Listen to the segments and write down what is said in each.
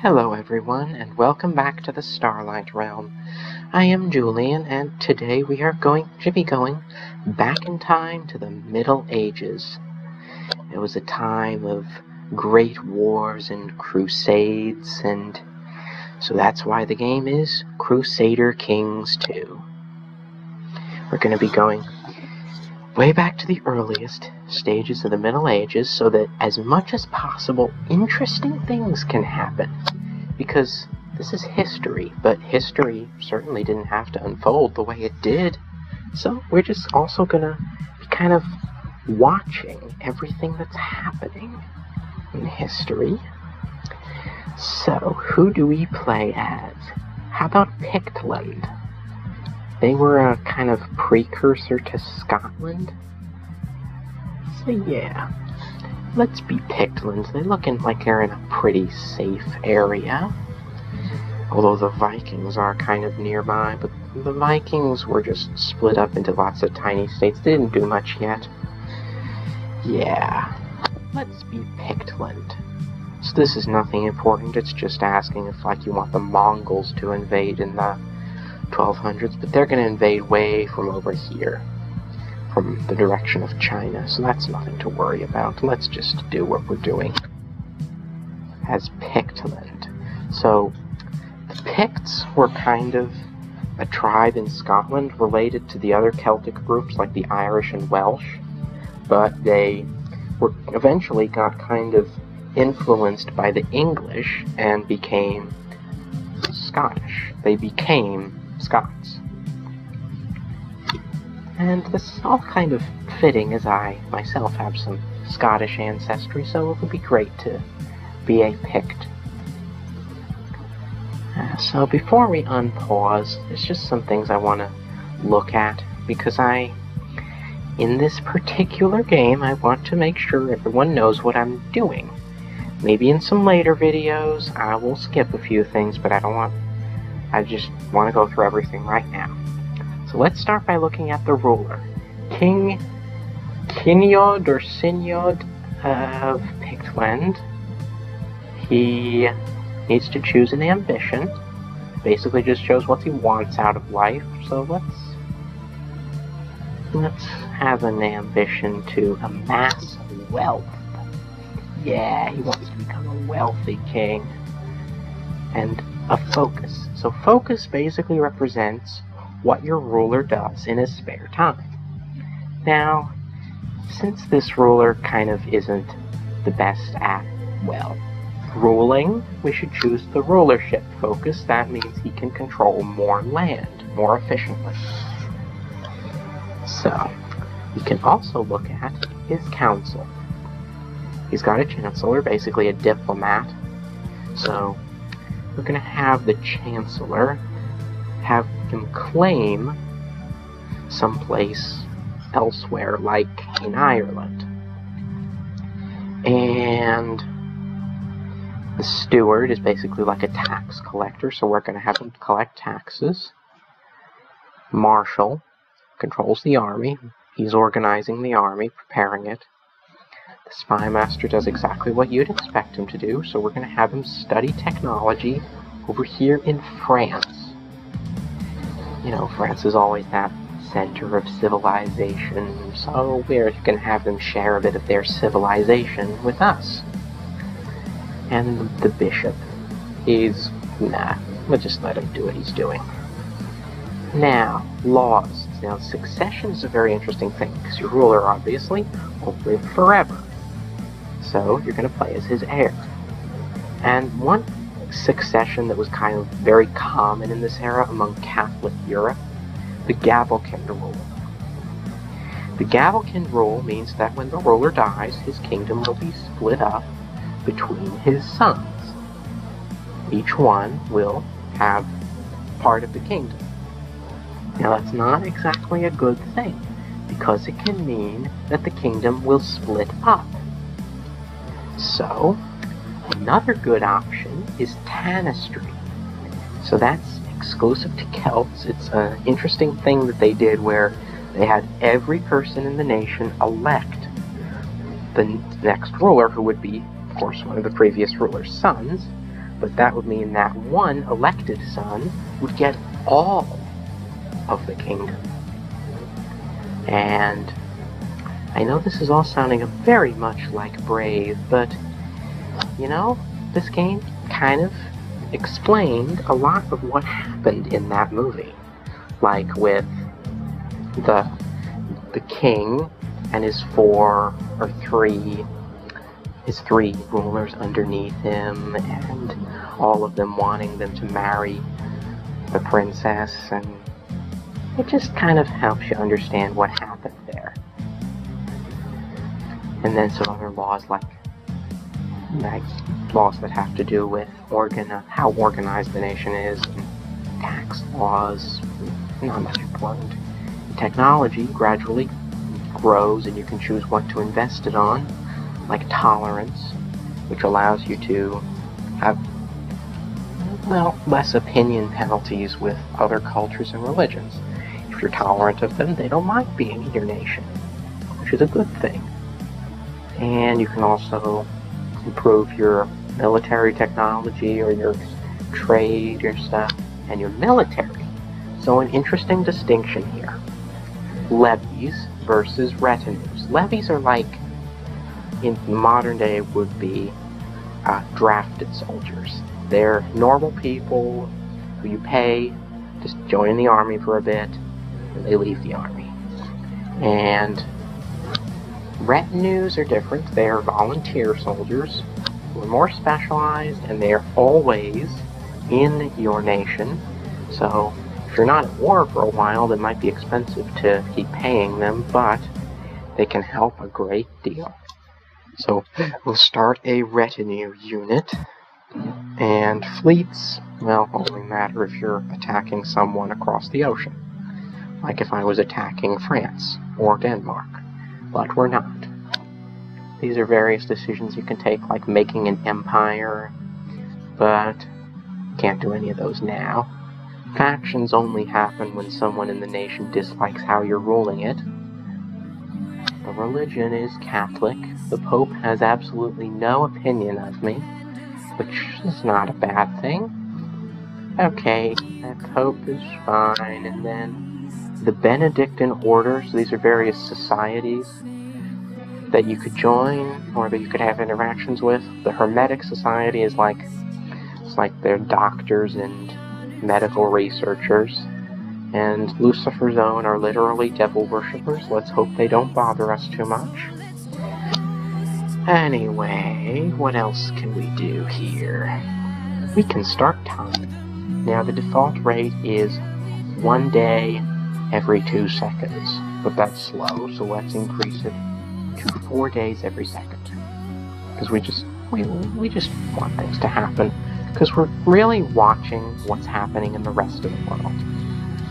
Hello everyone, and welcome back to the Starlight Realm. I am Julian, and today we are going to be going back in time to the Middle Ages. It was a time of great wars and crusades, and so that's why the game is Crusader Kings 2. We're going to be going way back to the earliest stages of the Middle Ages so that as much as possible interesting things can happen. Because this is history, but history certainly didn't have to unfold the way it did. So we're just also gonna be kind of watching everything that's happening in history. So who do we play as? How about Pictland? They were a kind of precursor to Scotland. So yeah, let's be Pictland. They're looking like they're in a pretty safe area. Although the Vikings are kind of nearby, but the Vikings were just split up into lots of tiny states. They didn't do much yet. Yeah, let's be Pictland. So this is nothing important. It's just asking if you want the Mongols to invade in the 1200s, but they're going to invade way from over here, from the direction of China, so that's nothing to worry about. Let's just do what we're doing as Pictland. So the Picts were kind of a tribe in Scotland related to the other Celtic groups like the Irish and Welsh, but they were eventually got kind of influenced by the English and became Scottish. They became Scots. And this is all kind of fitting as I myself have some Scottish ancestry, so it would be great to be a Pict. So before we unpause, there's just some things I want to look at, because in this particular game, I want to make sure everyone knows what I'm doing. Maybe in some later videos, I will skip a few things, but I just want to go through everything right now. So let's start by looking at the ruler. King Kinjod or Sinjod of Pictland. He needs to choose an ambition. Basically just shows what he wants out of life. So let's have an ambition to amass wealth. Yeah, he wants to become a wealthy king. And a focus. So focus basically represents what your ruler does in his spare time. Now, since this ruler kind of isn't the best at, ruling, we should choose the rulership focus. That means he can control more land more efficiently. So, we can also look at his council. He's got a chancellor, basically a diplomat. So, we're going to have the chancellor have him claim someplace elsewhere, like in Ireland. And the steward is basically like a tax collector, so we're going to have him collect taxes. Marshal controls the army. He's organizing the army, preparing it. The spy master does exactly what you'd expect him to do, so we're going to have him study technology over here in France. You know, France is always that center of civilization, so we're going to have them share a bit of their civilization with us. And the bishop, we'll just let him do what he's doing. Now, laws. Now, succession is a very interesting thing, because your ruler, obviously, won't live forever. So, you're going to play as his heir. And one succession that was kind of very common in this era among Catholic Europe, the Gavelkind rule. The Gavelkind rule means that when the ruler dies, his kingdom will be split up between his sons. Each one will have part of the kingdom. Now that's not exactly a good thing, because it can mean that the kingdom will split up. So, another good option is tanistry. So that's exclusive to Celts. It's an interesting thing that they did where they had every person in the nation elect the next ruler, who would be, of course, one of the previous ruler's sons, but that would mean that one elected son would get all of the kingdom. And I know this is all sounding very much like Brave, but, you know, this game kind of explained a lot of what happened in that movie. Like with the king and his three rulers underneath him, and all of them wanting them to marry the princess, and it just kind of helps you understand what happened there. And then some other laws like laws that have to do with how organized the nation is, and tax laws, not much important. Technology gradually grows and you can choose what to invest it on, like tolerance, which allows you to have, well, less opinion penalties with other cultures and religions. If you're tolerant of them, they don't mind being in your nation, which is a good thing. And you can also improve your military technology or your trade, your stuff, and your military. So an interesting distinction here. Levies versus retinues. Levies are like, in modern day, would be drafted soldiers. They're normal people who you pay to join the army for a bit, and they leave the army. And retinues are different. They are volunteer soldiers who are more specialized, and they are always in your nation. So if you're not at war for a while, it might be expensive to keep paying them, but they can help a great deal. So we'll start a retinue unit, and fleets, well, only matter if you're attacking someone across the ocean. Like if I was attacking France or Denmark, but we're not. These are various decisions you can take, like making an empire, but can't do any of those now. Factions only happen when someone in the nation dislikes how you're ruling it. The religion is Catholic. The Pope has absolutely no opinion of me, which is not a bad thing. Okay, that Pope is fine. And then the Benedictine orders, these are various societies that you could join or that you could have interactions with. The Hermetic Society is like they're doctors and medical researchers. And Lucifer's Own are literally devil worshippers. Let's hope they don't bother us too much. Anyway, what else can we do here? We can start time. Now the default rate is 1 day every 2 seconds, but that's slow, so let's increase it to 4 days every second. Because we just want things to happen, because we're really watching what's happening in the rest of the world.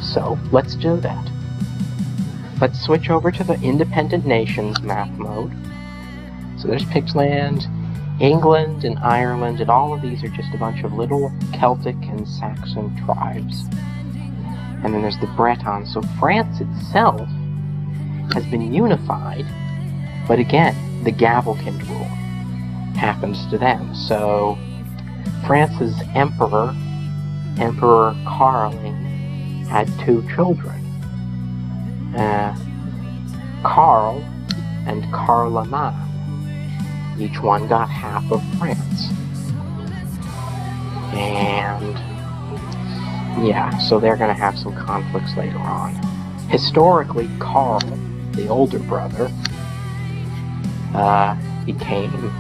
So let's do that. Let's switch over to the Independent Nations map mode. So there's Pictland, England, and Ireland, and all of these are just a bunch of little Celtic and Saxon tribes. And then there's the Bretons. So France itself has been unified, but again, the Gavelkind rule happens to them. So France's Emperor Carling, had 2 children, Karl and Carloman. Each one got half of France. And yeah, so they're going to have some conflicts later on. Historically, Karl, the older brother, became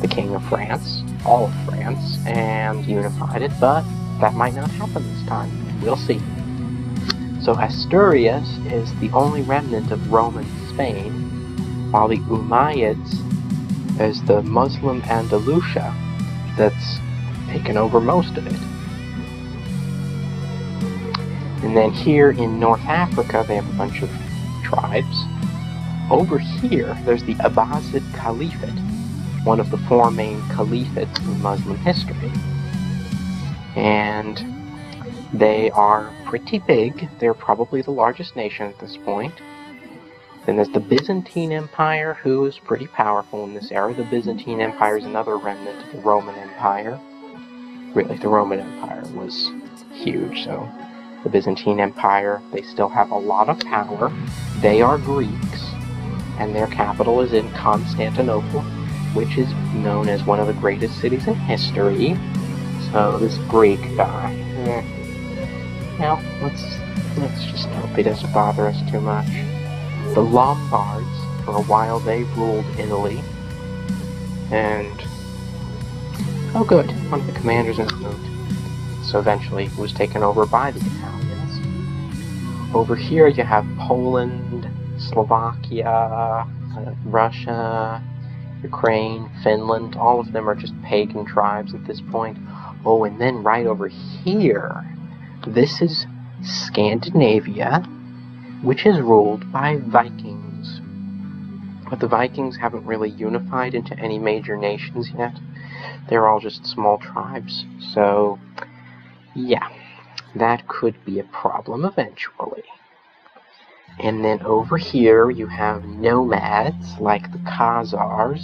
the king of France, all of France, and unified it, but that might not happen this time. We'll see. So Asturias is the only remnant of Roman Spain, while the Umayyads is the Muslim Andalusia that's taken over most of it. And then here in North Africa, they have a bunch of tribes. Over here, there's the Abbasid Caliphate, one of the 4 main caliphates in Muslim history. And they are pretty big. They're probably the largest nation at this point. Then there's the Byzantine Empire, who is pretty powerful in this era. The Byzantine Empire is another remnant of the Roman Empire. really, the Roman Empire was huge, so the Byzantine Empire, they still have a lot of power. They are Greeks, and their capital is in Constantinople, which is known as one of the greatest cities in history. So this Greek guy, well, let's just hope he doesn't bother us too much. The Lombards, for a while, they ruled Italy, and oh good, one of the commanders is moved. So eventually it was taken over by the Italians. Over here you have Poland, Slovakia, Russia, Ukraine, Finland. All of them are just pagan tribes at this point. Oh, and then right over here, this is Scandinavia, which is ruled by Vikings. But the Vikings haven't really unified into any major nations yet. They're all just small tribes. So, yeah, that could be a problem eventually. And then over here you have nomads like the Khazars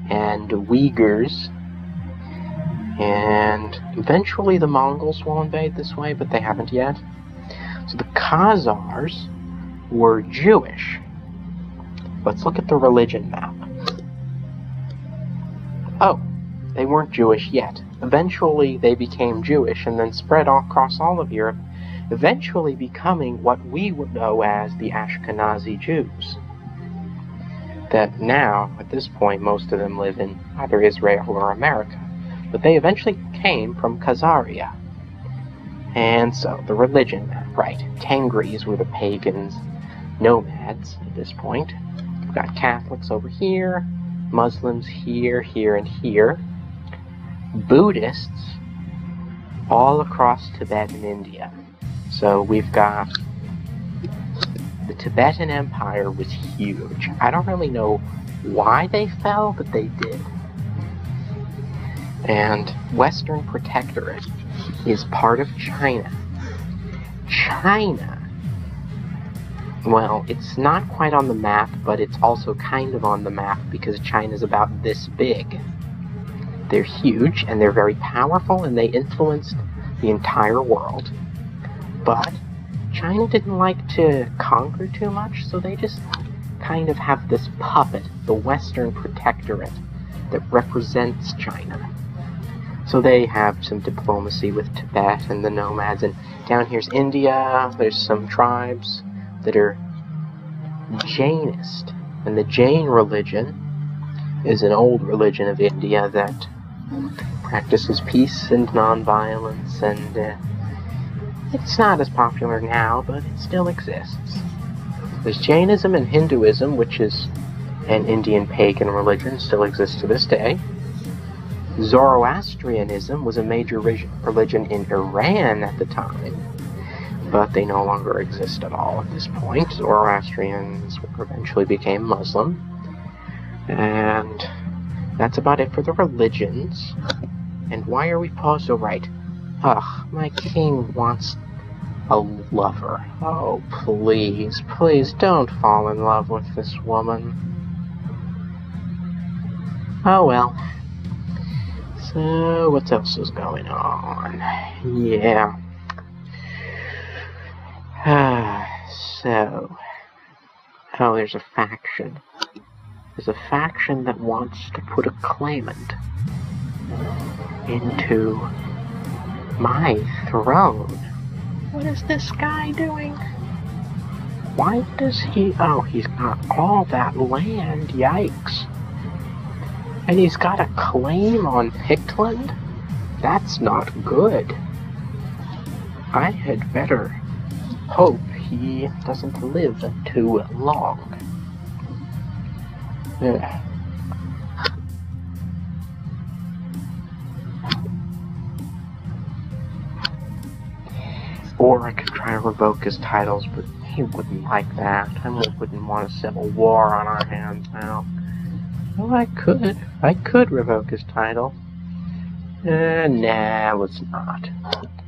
and Uyghurs. And eventually the Mongols will invade this way, but they haven't yet. So the Khazars were Jewish. Let's look at the religion map. Oh, they weren't Jewish yet. Eventually they became Jewish and then spread across all of Europe, eventually becoming what we would know as the Ashkenazi Jews. That now, at this point, most of them live in either Israel or America. But they eventually came from Khazaria. And so, the religion map, right. Tengris were the pagans, nomads at this point. We've got Catholics over here, Muslims here, here, and here. Buddhists all across Tibet and India. So we've got the Tibetan Empire was huge. I don't really know why they fell, but they did. And Western Protectorate is part of China. China, well, it's not quite on the map, but it's also kind of on the map because China's about this big. They're huge, and they're very powerful, and they influenced the entire world. But China didn't like to conquer too much, so they just kind of have this puppet, the Western Protectorate, that represents China. So they have some diplomacy with Tibet and the nomads, and down here's India. There's some tribes that are Jainist, and the Jain religion is an old religion of India that practices peace and non-violence, and it's not as popular now, but it still exists. There's Jainism and Hinduism, which is an Indian pagan religion, still exists to this day. Zoroastrianism was a major religion in Iran at the time, but they no longer exist at all at this point. Zoroastrians eventually became Muslim, and that's about it for the religions. And why are we paused? Oh, right. Ugh, my king wants a lover. Oh, please, please don't fall in love with this woman. Oh well. So, what else is going on? Yeah. Oh, there's a faction. There's a faction that wants to put a claimant into my throne. What is this guy doing? Why does he... Oh, he's got all that land. Yikes. And he's got a claim on Pictland? That's not good. I had better hope he doesn't live too long. Yeah. Or I could try to revoke his titles, but he wouldn't like that. I wouldn't want a civil war on our hands now. Well, I could revoke his title. Nah, let's not.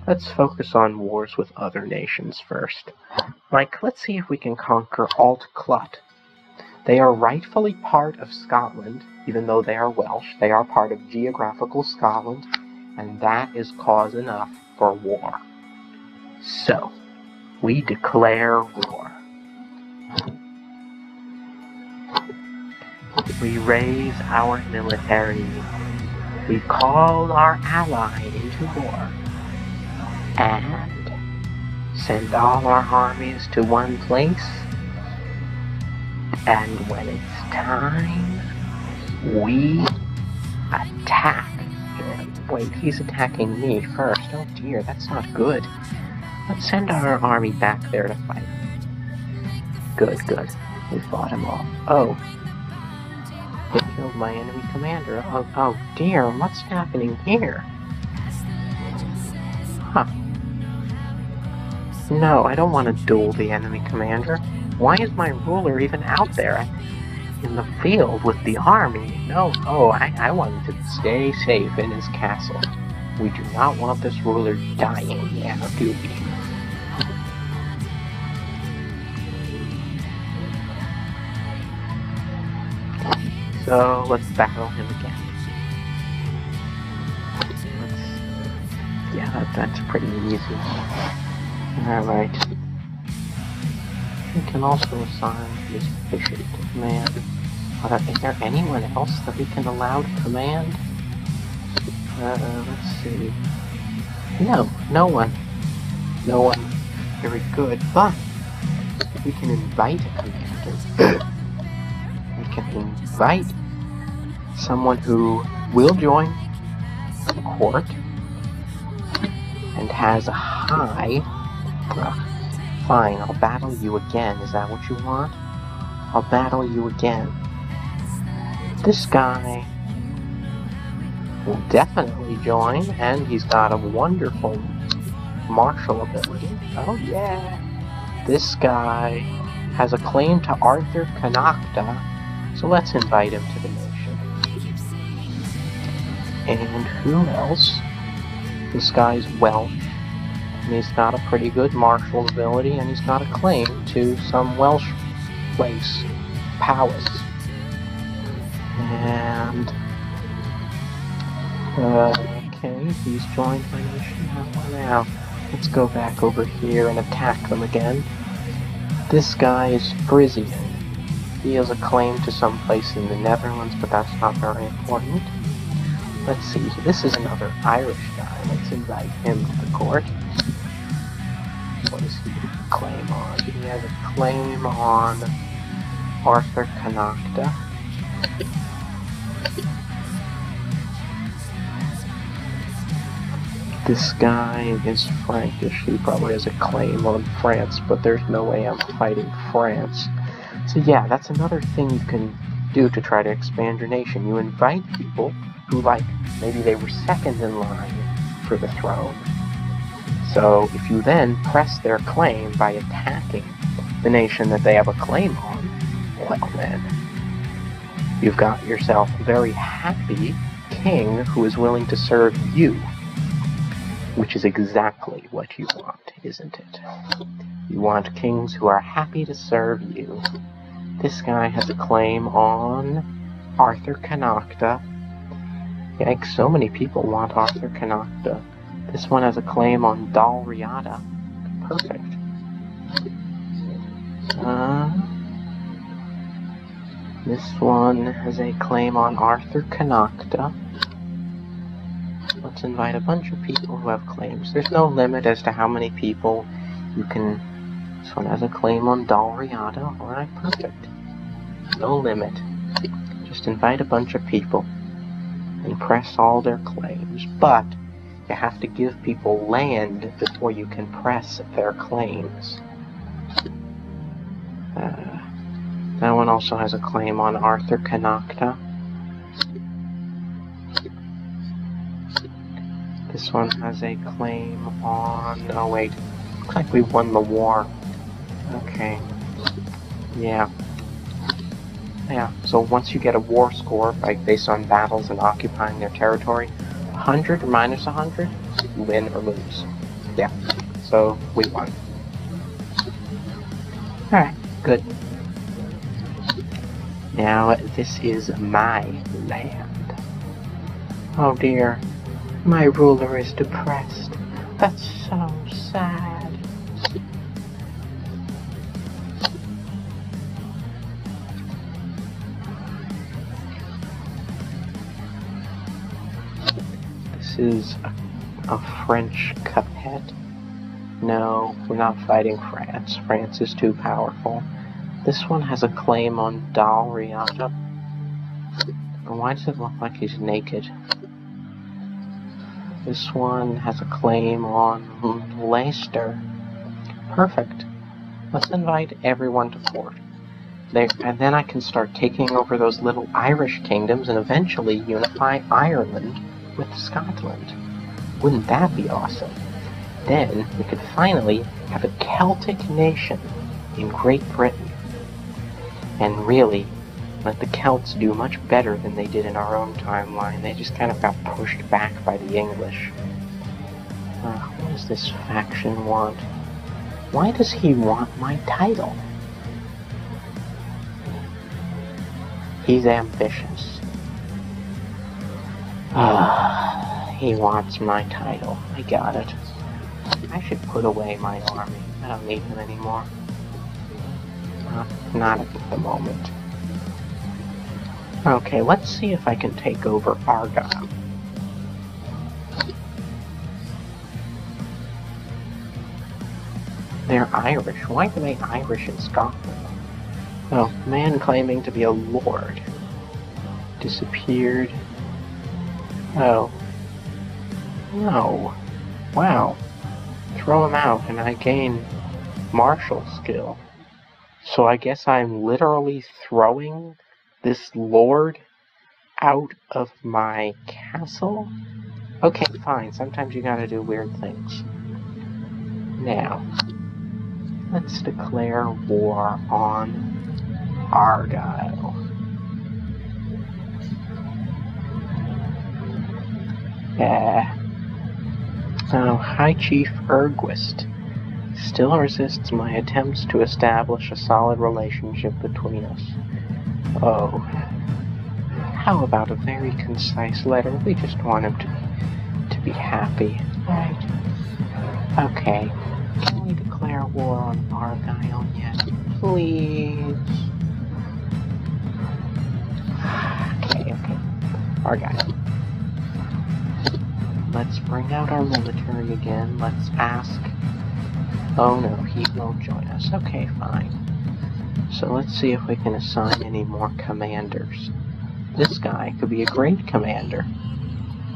Let's focus on wars with other nations first. Like, let's see if we can conquer Alt-Clut. They are rightfully part of Scotland, even though they are Welsh. They are part of geographical Scotland, and that is cause enough for war. So, we declare war. We raise our military. We call our ally into war. And send all our armies to one place. And when it's time, we attack him. Wait, he's attacking me first. Oh dear, that's not good. Let's send our army back there to fight. Good, good. We fought him off. Oh. They killed my enemy commander. Oh dear, what's happening here? Huh. No, I don't want to duel the enemy commander. Why is my ruler even out there in the field with the army? No, I want him to stay safe in his castle. We do not want this ruler dying, yeah, do we? So, let's battle him again. Yeah, that's pretty easy. Alright. We can also assign this bishop to command. Is there anyone else that we can allow to command? Let's see. No one. No one. Very good, but we can invite a commander. We can invite someone who will join the court and has a high... Fine, I'll battle you again. Is that what you want? I'll battle you again. This guy will definitely join, and he's got a wonderful martial ability. Oh yeah! This guy has a claim to Arthur Connachta, so let's invite him to the nation. And who else? This guy's Welsh. And he's got a pretty good martial ability, and he's got a claim to some Welsh place, Powys. And okay, he's joined my nation. Now, let's go back over here and attack them again. This guy is Frisian. He has a claim to some place in the Netherlands, but that's not very important. Let's see, this is another Irish guy. Let's invite him to the court. What does he claim on? He has a claim on Arthur Connachta. This guy is Frankish. He probably has a claim on France, but there's no way I'm fighting France. So yeah, that's another thing you can do to try to expand your nation. You invite people who, like, maybe they were second in line for the throne. So if you then press their claim by attacking the nation that they have a claim on, well then, you've got yourself a very happy king who is willing to serve you. Which is exactly what you want, isn't it? You want kings who are happy to serve you. This guy has a claim on Arthur Connachta. Yikes, so many people want Arthur Connachta. This one has a claim on Dalriada. Perfect. This one has a claim on Arthur Connachta. Let's invite a bunch of people who have claims. There's no limit as to how many people you can... This one has a claim on Dalriada. Alright, perfect. No limit. Just invite a bunch of people and press all their claims. But you have to give people land before you can press their claims. That one also has a claim on Arthur Connachta. This one has a claim on... Oh wait, looks like we won the war. Okay. Yeah. Yeah, so once you get a war score, like based on battles and occupying their territory, 100 or minus 100, you win or lose. Yeah, so we won. Alright, good. Now, this is my land. Oh dear. My ruler is depressed. That's so sad. This is a French Cuphead. No, we're not fighting France. France is too powerful. This one has a claim on Dalriata. Why does it look like he's naked? This one has a claim on Leicester. Perfect. Let's invite everyone to court. And then I can start taking over those little Irish kingdoms and eventually unify Ireland with Scotland. Wouldn't that be awesome? Then we could finally have a Celtic nation in Great Britain. And really, let the Celts do much better than they did in our own timeline. They just kind of got pushed back by the English. What does this faction want? Why does he want my title? He's ambitious. He wants my title. I got it. I should put away my army. I don't need him anymore. Not at the moment. Okay, let's see if I can take over Argyll. They're Irish. Why are they Irish in Scotland? Oh, man claiming to be a lord. Disappeared. Oh. No. Wow. Throw him out and I gain martial skill. So I guess I'm literally throwing this lord out of my castle? Okay, fine. Sometimes you gotta do weird things. Now, let's declare war on Argyll. Oh, High Chief Erguist still resists my attempts to establish a solid relationship between us. Oh, how about a very concise letter? We just want him to be happy, right? Okay, can we declare war on Argyll yet? Please? Okay. Argyll. Let's bring out our military again. Let's ask... Oh no, he won't join us. Okay, fine. So let's see if we can assign any more commanders. This guy could be a great commander.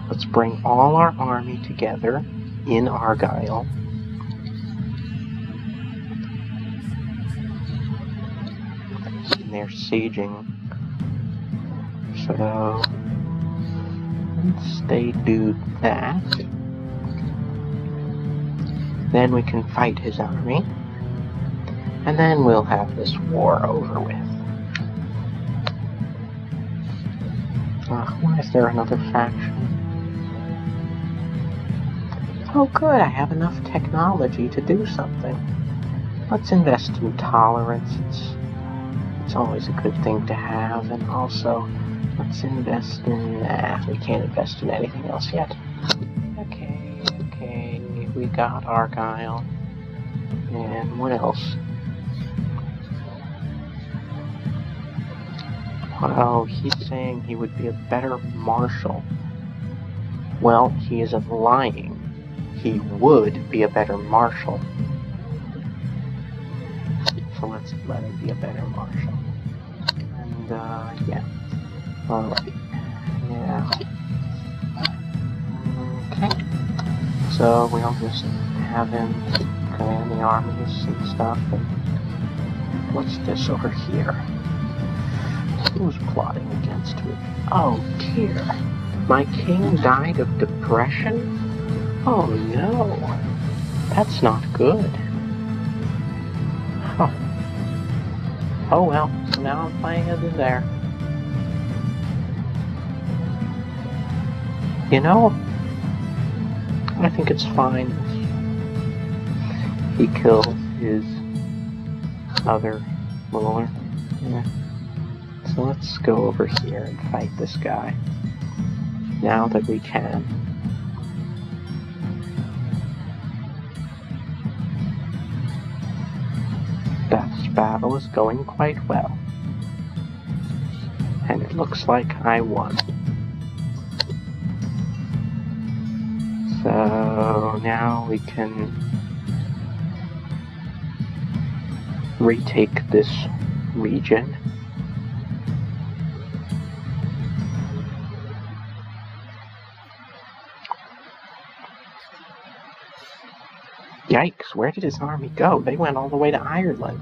Let's bring all our army together in Argyll. And they're sieging. So once they do that, then we can fight his army. And then we'll have this war over with. Why is there another faction? Oh good, I have enough technology to do something. Let's invest in tolerance. It's always a good thing to have. And also, let's invest in... we can't invest in anything else yet. Okay, we got Argyll. And what else? Oh, he's saying he would be a better marshal. Well, he isn't lying. He would be a better marshal. So let's let him be a better marshal. And, yeah. Alright. Yeah. Okay. So we'll just have him command the armies and stuff. And what's this over here? Who's plotting against me? Oh dear. My king died of depression? Oh no. That's not good. Oh well, so now I'm playing as his heir. You know, I think it's fine. He killed his other ruler. Yeah. So let's go over here and fight this guy. Now that we can. battle is going quite well. And it looks like I won. So now we can retake this region. Yikes, where did his army go? They went all the way to Ireland.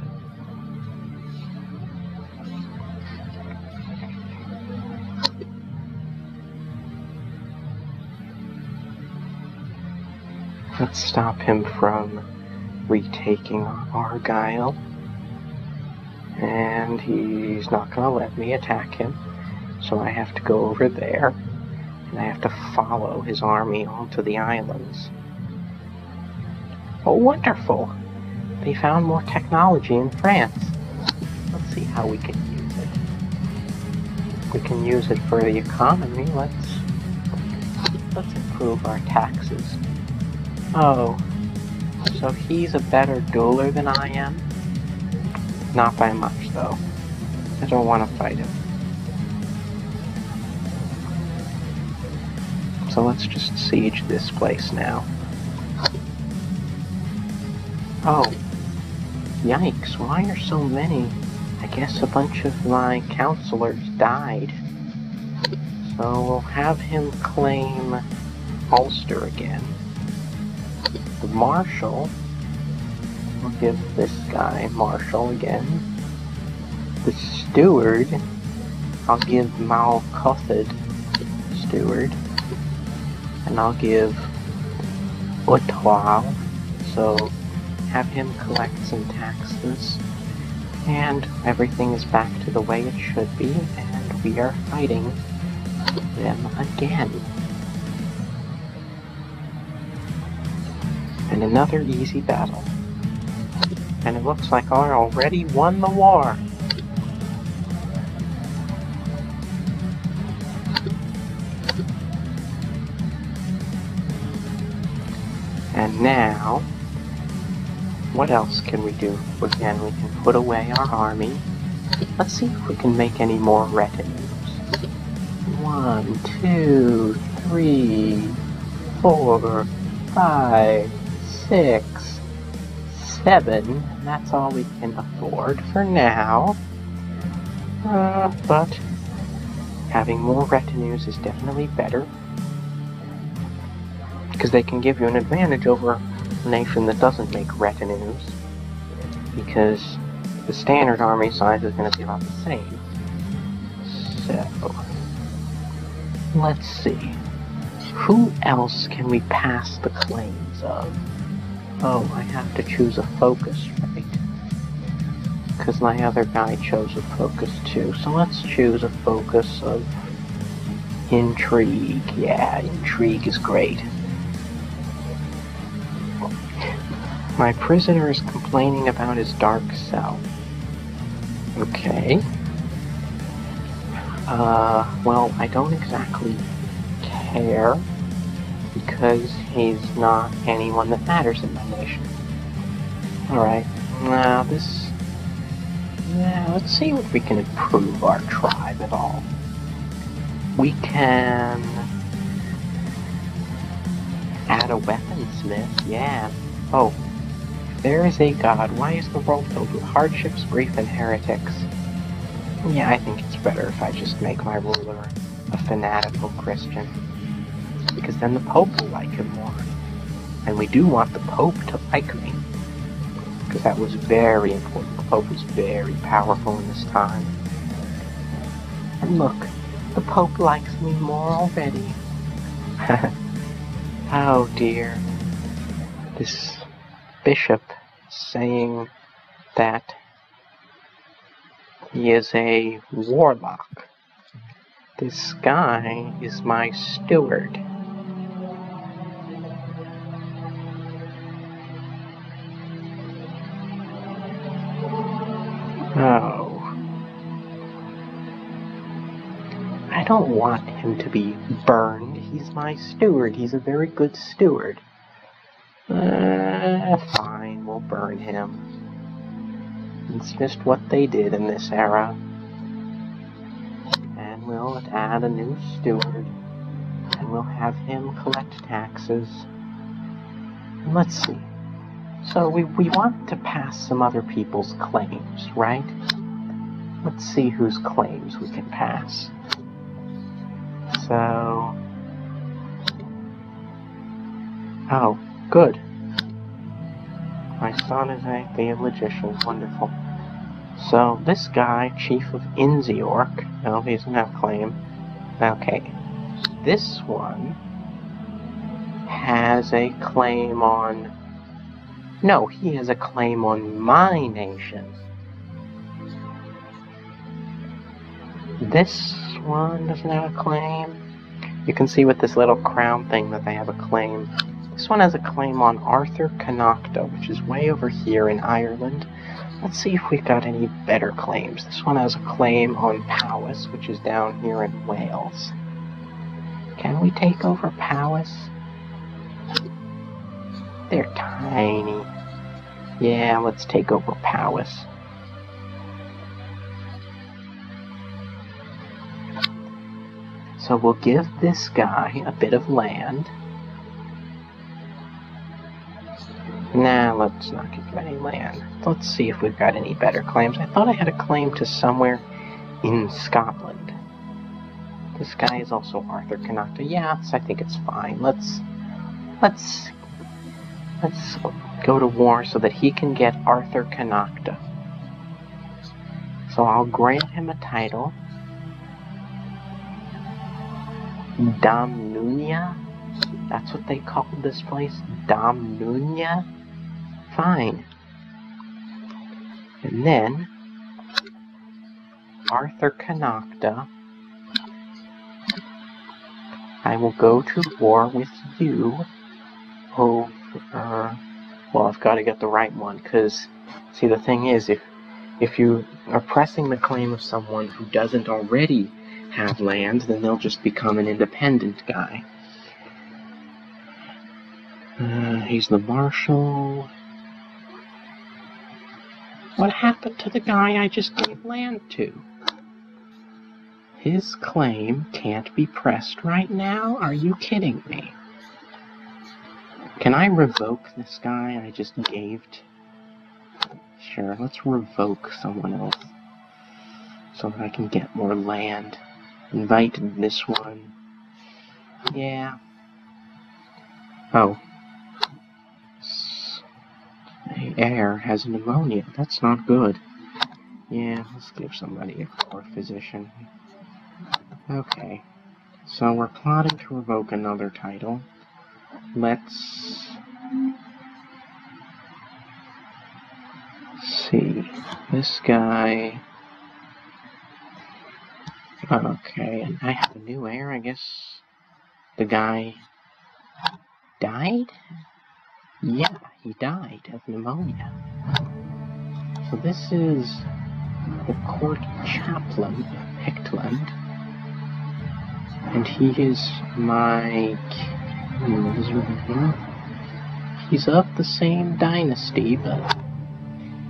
Let's stop him from retaking Argyle. And he's not going to let me attack him. So I have to go over there. And I have to follow his army onto the islands. Oh, wonderful! They found more technology in France. Let's see how we can use it. We can use it for the economy. Let's improve our taxes. Oh, so he's a better dueler than I am? Not by much, though. I don't want to fight him. So let's just siege this place now. Oh, yikes, why are so many? I guess a bunch of my counselors died. So we'll have him claim Ulster again. The Marshal, we'll give this guy Marshal again. The Steward, I'll give Malcothid Steward. And I'll give Ottawa, so have him collect some taxes. And everything is back to the way it should be, and we are fighting them again. And another easy battle. And it looks like I already won the war. And now, what else can we do? Again, we can put away our army. Let's see if we can make any more retinues. 1, 2, 3, 4, 5, 6, 7. That's all we can afford for now. But having more retinues is definitely better, because they can give you an advantage over a nation that doesn't make retinues, because the standard army size is going to be about the same. So, let's see. Who else can we pass the claims of? Oh, I have to choose a focus, right? Because my other guy chose a focus too. So let's choose a focus of intrigue. Yeah, intrigue is great. My prisoner is complaining about his dark cell. Okay. Well, I don't exactly care, because he's not anyone that matters in my nation. Alright, now let's see if we can improve our tribe at all. We can add a weaponsmith, yeah. Oh, there is a god. Why is the world filled with hardships, grief, and heretics? Yeah, I think it's better if I just make my ruler a fanatical Christian, because then the Pope will like him more. And we do want the Pope to like me, because that was very important. The Pope was very powerful in this time. And look, the Pope likes me more already. Oh dear. This bishop saying that he is a warlock. This guy is my steward. Oh. I don't want him to be burned. He's my steward. He's a very good steward. Fine, we'll burn him. It's just what they did in this era. And we'll add a new steward, and we'll have him collect taxes. And let's see. So we want to pass some other people's claims, right? Let's see whose claims we can pass. So... oh, good. My son is a theologian. Wonderful. So, this guy, Chief of Inziork, no, he doesn't have a claim. Okay. This one has a claim on... no, he has a claim on my nation. This one doesn't have a claim. You can see with this little crown thing that they have a claim. This one has a claim on Arthur Connaughta, which is way over here in Ireland. Let's see if we've got any better claims. This one has a claim on Powys, which is down here in Wales. Can we take over Powys? They're tiny. Yeah, let's take over Powys. So we'll give this guy a bit of land. Nah, let's not give him any land. Let's see if we've got any better claims. I thought I had a claim to somewhere in Scotland. This guy is also Arthur Connaughta. Yeah, so I think it's fine. Let's go to war so that he can get Arthur Connaughta. So I'll grant him a title. Damnunia? That's what they called this place? Damnunia? Fine. And then, Arthur Connaughta, I will go to war with you over... well, I've got to get the right one, because, see, the thing is, if you are pressing the claim of someone who doesn't already have land, then they'll just become an independent guy. He's the marshal. What happened to the guy I just gave land to? His claim can't be pressed right now? Are you kidding me? Can I revoke this guy I just gave to? Sure, let's revoke someone else so that I can get more land. Invite this one. Yeah. Oh. The heir has pneumonia. That's not good. Yeah, let's give somebody a court physician. Okay. So we're plotting to revoke another title. Let's see. This guy... okay, and I have a new heir, I guess. The guy died? Yeah, he died of pneumonia. So this is the court chaplain of Pictland. And he is my... he's of the same dynasty, but...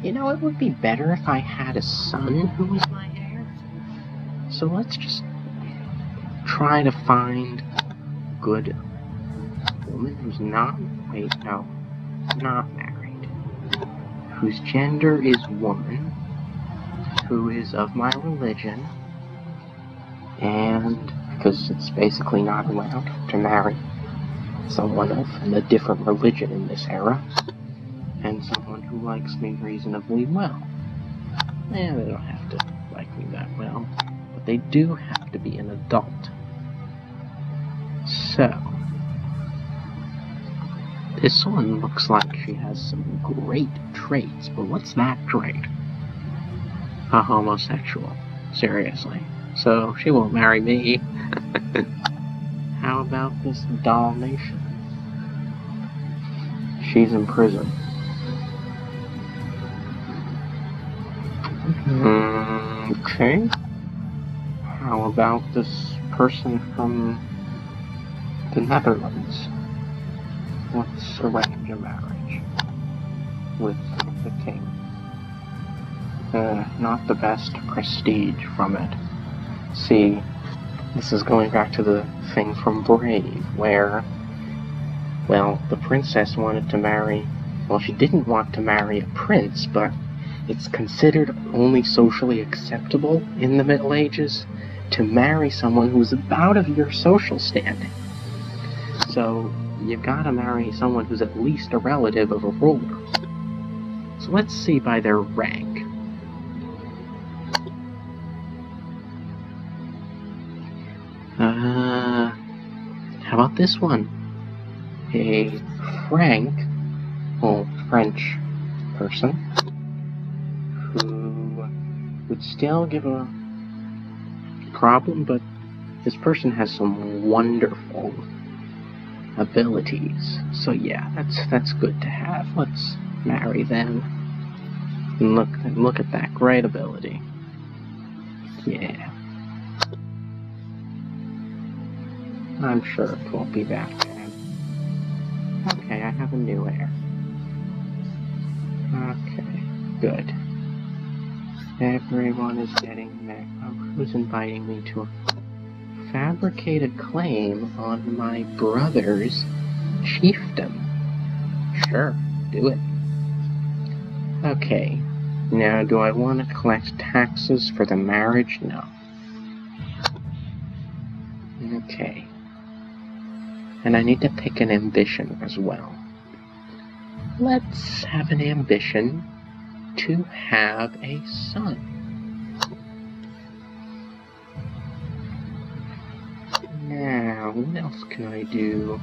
you know, it would be better if I had a son who was my heir. So let's just try to find a good woman who's not... wait, no. Not married. Whose gender is woman. Who is of my religion. And... because it's basically not allowed to marry someone of a different religion in this era. And someone who likes me reasonably well. They don't have to like me that well. But they do have to be an adult. So... this one looks like she has some great traits, but what's that trait? A homosexual. Seriously. So, she won't marry me. How about this Dalmatian? She's in prison. Okay. How about this person from the Netherlands? Let's arrange a marriage with the king. not the best prestige from it. See, this is going back to the thing from Brave, where, well, the princess wanted to marry, well, she didn't want to marry a prince, but it's considered only socially acceptable in the Middle Ages to marry someone who's about of your social standing. So, you gotta marry someone who's at least a relative of a ruler. So let's see by their rank. How about this one? A French person who would still give a problem, but this person has some wonderful abilities. So yeah, that's good to have. Let's marry them. And look at that great ability. Yeah. I'm sure it won't be that bad. Okay, I have a new heir. Okay, good. Everyone is getting there. Oh, who's inviting me to fabricate a claim on my brother's chiefdom? Sure, do it. Okay, now do I want to collect taxes for the marriage? No. Okay. And I need to pick an ambition as well. Let's have an ambition to have a son. Now, what else can I do?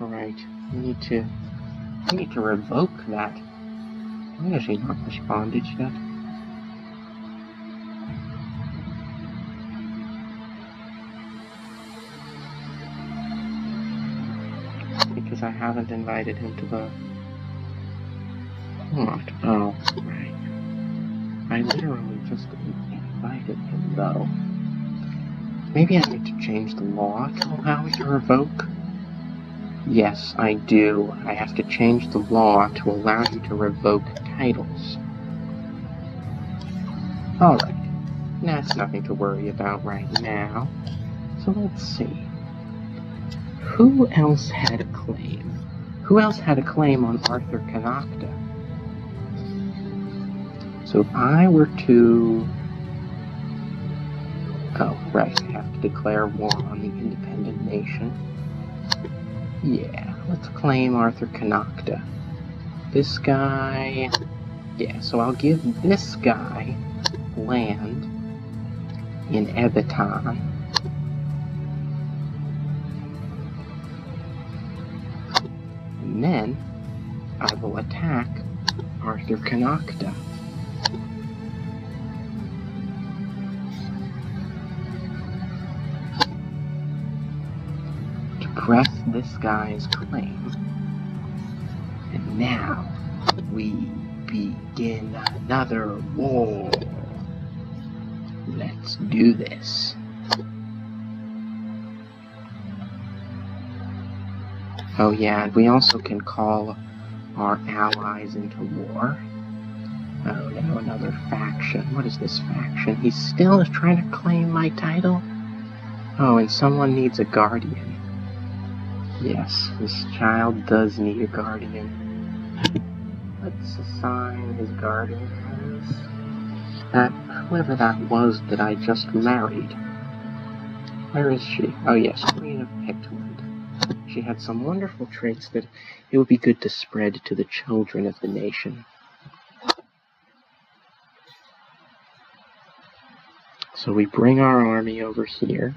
Alright, I need to revoke that. Why has he not responded yet? Because I haven't invited him to the... What? Oh, right. I literally just invited him, though. Maybe I need to change the law to allow me to revoke? Yes, I do. I have to change the law to allow you to revoke titles. Alright. That's nothing to worry about right now. So let's see. Who else had a claim? Who else had a claim on Arthur Connaughton? So if I were to... Oh, right, I have to declare war on the independent nation. Yeah, let's claim Arthur Connaughton. This guy... Yeah, so I'll give this guy land in Evitan. And then I will attack Arthur Connaughton. To press this guy's claim. And now we begin another war. Let's do this. Oh yeah, we also can call our allies into war. Oh no, another faction. What is this faction? He still is trying to claim my title? Oh, and someone needs a guardian. Yes, this child does need a guardian. Let's assign his guardian as that whoever that was that I just married. Where is she? Oh yes, Queen of Pictland. She had some wonderful traits that it would be good to spread to the children of the nation. So we bring our army over here.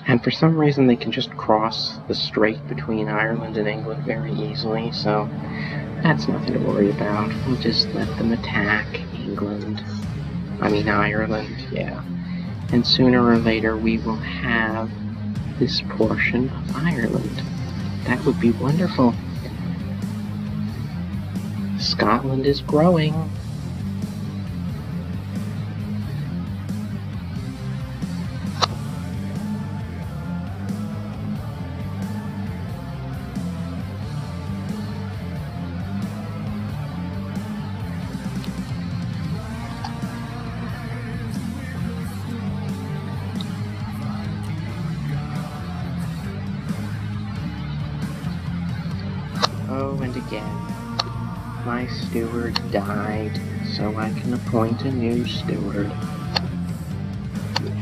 And for some reason they can just cross the strait between Ireland and England very easily, so that's nothing to worry about. We'll just let them attack Ireland, yeah. And sooner or later we will have this portion of Ireland. That would be wonderful. Scotland is growing. And again, my steward died, so I can appoint a new steward.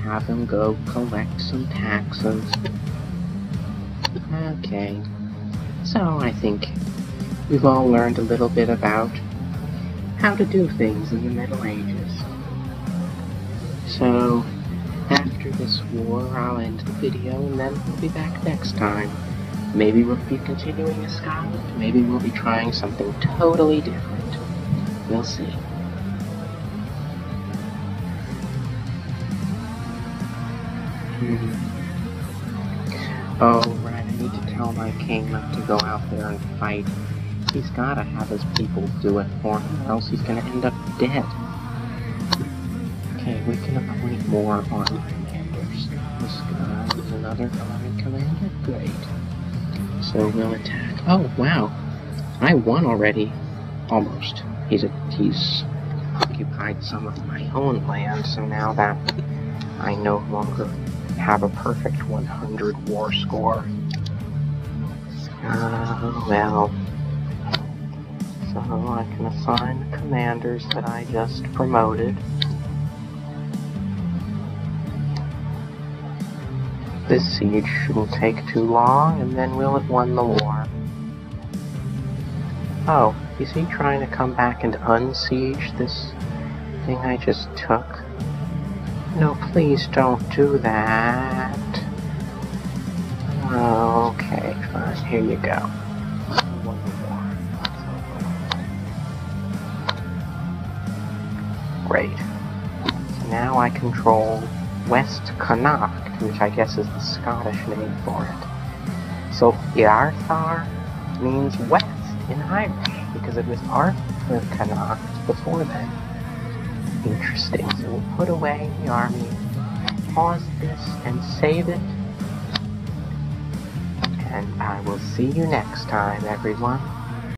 Have him go collect some taxes. Okay, so I think we've all learned a little bit about how to do things in the Middle Ages. So, after this war, I'll end the video and then we'll be back next time. Maybe we'll be continuing in Scotland, maybe we'll be trying something totally different. We'll see. Oh, right, I need to tell my king not to go out there and fight. He's gotta have his people do it for him, or else he's gonna end up dead. Okay, we can appoint more army commanders. This guy is another army commander? Great. So we'll attack. Oh, wow. I won already. Almost. He's occupied some of my own land, so now that I no longer have a perfect 100 war score. Well. So I can assign the commanders that I just promoted. This siege shouldn't take too long, and then we'll have won the war. Oh, is he trying to come back and unsiege this thing I just took? No, please don't do that. Okay, fine, here you go. One more. Great. So now I control West Connacht, which I guess is the Scottish name for it. So Iarthar means west in Irish, because it was Arthur Connacht before then. Interesting. So we'll put away the army, pause this, and save it. And I will see you next time, everyone.